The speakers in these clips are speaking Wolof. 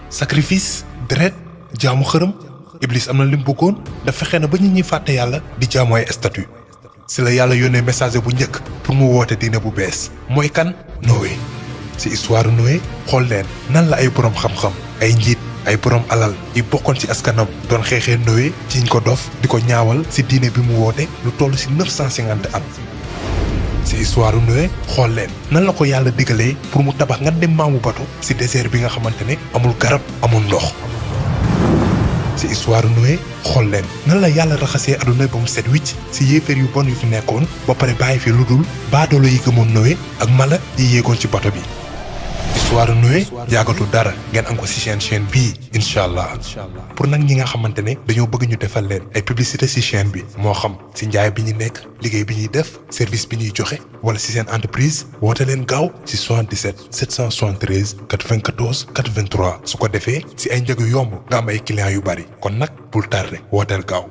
sacrifice deret jaamu xërëm Iblis am na lim bëggoon dafa fexe na ba nit ñi fàtte yàlla di jaamu ay statut si la yàlla yónnee messager bu njëkk pour mu woote diine bu bees mooy kan Noé si histoire Noé xool leen nan la ay borom xam-xam ay njiit ay borom alal yi bokkoon ci askanam doon xeexee Noé jiñ ko dof di ko ñaawal si diine bi mu woote lu toll si 950 at si histoire Noé xool leen nan la ko yàlla digalee pour mu tabax nga dem maamu bato si désert bi nga xamante ne amul garab amul ndox si histoire Noé xool leen nan la yàlla raxasee aduna ba mu set wicc si yéeféer yu bon yu fi nekkoon ba pare bàyyi fi lu dul baadoolo yi gëmoon Noé ak mala yi yéegoon ci bato bi histoire Noé yàggatu dara ngeen am ko si chaîne bii incha allah pour nag ñi nga xamante ne dañoo bëgg ñu defal leen ay publicité si chaîne bi moo xam si njaay bi ñu nekk liggéey bi ñuy def service bi ñuy joxe wala si seen entreprise woote leen gaaw si 77 773 94 83 su ko defee si ay njëg yu yomb nga am ay clients yu bari kon nag bul tardé wooteel gaaw.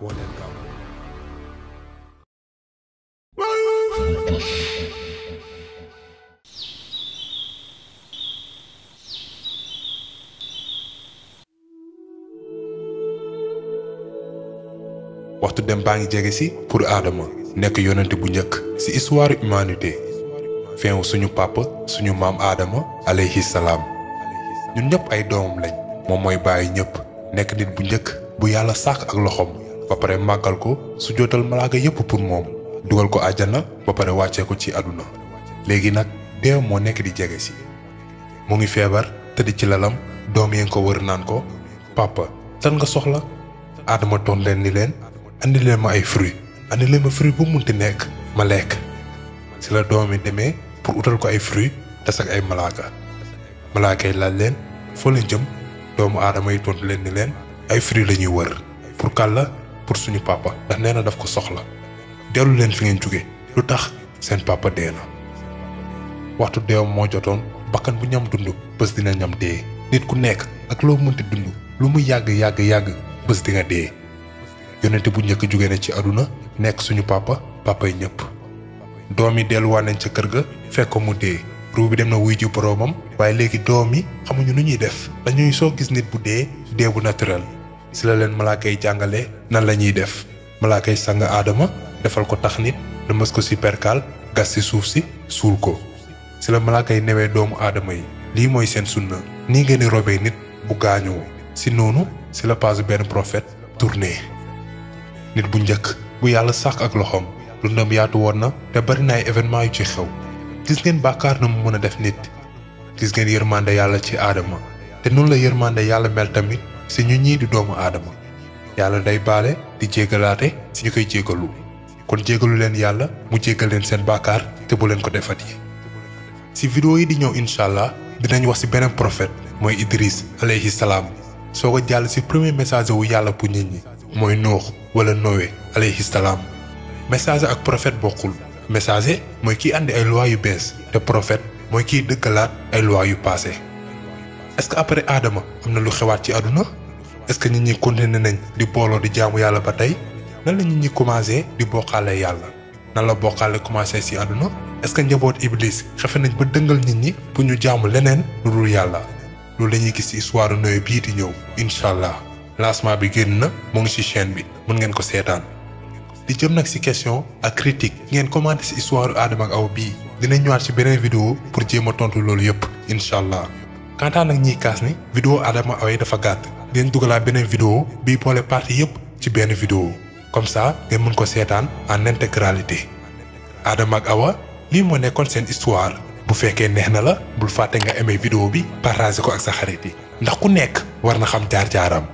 waxtu dem baa ngi jege si pour Adama nekk yonent bu njëkk si histoire humanité feewu suñu papa suñu maam Adama alayhi salaam ñun ñëpp ay doomam lañ moom mooy bàyyi ñëpp nekk nit bu njëkk bu yàlla sàkk ak loxoom ba pare màggal ko su jootal malaaka yëpp pour moom dugal ko àjjana ba pare wàccee ko ci àdduna léegi nag deew moo nekk di jege si mu ngi feebar tëdd ci lalam doom yee ko wër naan ko papa tan nga soxla Adama toon leen ni leen andi leen ma ay fruit andi leen ma fruit bu munti nekk ma lekk si la doom yi demee pour utal ko ay fruit tas ak ay malaaka yi laaj leen foo leen jëm doomu aadama yi tontu leen ni leen ay fruit la ñuy wër pour kàlla pour suñu papa ndax nee na daf ko soxla dellu leen fi ngeen jóge lu tax seen papa dee na waxtu deewam moo jotoon bakkan bu ñam dund bés dina ñam dee nit ku nekk ak loo mënti dund lu mu yàgg bés di nga dee yonente bu njëkk jóge na ci àdduna nekk suñu papa yi ñëpp doom yi delluwaat nañ ca kër ga fekk ko mu dee ruu bi dem na wuy ji boroomam waaye léegi doom yi xamuñu nu ñuy def dañuy soo gis nit bu dee bu naturel si la leen malaaka yi jàngale nan la ñuy def malaaka yi sang Adama defal ko tax nit da mës ko si perkaal gas si suuf si suul ko si la malaaka yi newee doomu aadama yi lii mooy seen sunna nii ngeen di robee nit bu gaañoo si noonu si la paasu benn prophète tourné nit bu njëkk bu yàlla sàkk ak loxoom lu ndam yaatu woon na te bari na ay événement yu ci xew gis ngeen bàkkaar na mu mën a def nit gis ngeen yërmande yàlla ci aadama te noonu la yërmande yàlla mel tamit si ñu ñii di doomu aadama yàlla day baale di jéggalaate si ñu koy jéggalu kon jéggalu leen yàlla mu jéggal leen seen bàkkaar te bu leen ko defati si vidéo yi di ñëw incha allah dinañ wax si beneen prophète mooy Idris alayhi salaam soo ko jàll si premier message wu yàlla pour nit ñi mooy Noox wala Noé alayhi salaam message ak prophète bokkul message mooy kiy andi ay loi yu bees te prophète mooy kiy dëggalaat ay loi yu passé est-ce que après Adama am na lu xewaat ci àdduna est-ce que nit ñi continué nañ di booloo di jaamu yàlla ba tey nan la nit ñi commencé di bokkaale yàlla nan la bokkaale commencé ci àdduna est-ce que njaboot Iblis xefe nañ ba dëngal nit ñi pour ñu jaamu leneen lu dul yàlla loolu la ñuy gis ci histoire Noé bii di ñëw incha allah lancement bi génn na mu ngi ci chaîne bi mën ngeen ko seetaan di jëm nag ci question ak critique ngeen commenté ci histoire Adama ak Awa bii dina ñëwaat ci beneen vidéo pour jéem a tontu loolu yëpp incha allah kantaan nag ñiy kaas ni vidéo Adama Awa yi dafa gàtt dinañ dugalaat beneen vidéo bii boole partie yëpp ci benn vidéo comme ça ngeen mën ko seetaan en intégralité Adama ak Awa lii moo nekkoon seen histoire bu fekkee neex na la bul fàtte nga aimé vidéo bi partager ko ak sa xarit yi ndax ku nekk war na xam jaar-jaaram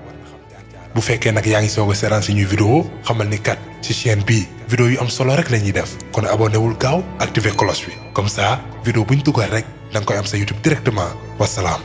bu fekkee nag yaa ngi soog a seetaan suñuy vidéo xamal ni kat ci chaîne bii vidéo yu am solo rek la ñuy def kon abonné wul gaaw activer cloche bi comme ça vidéo bu ñu dugal rek da nga koy am sa YouTube directement wasalaam.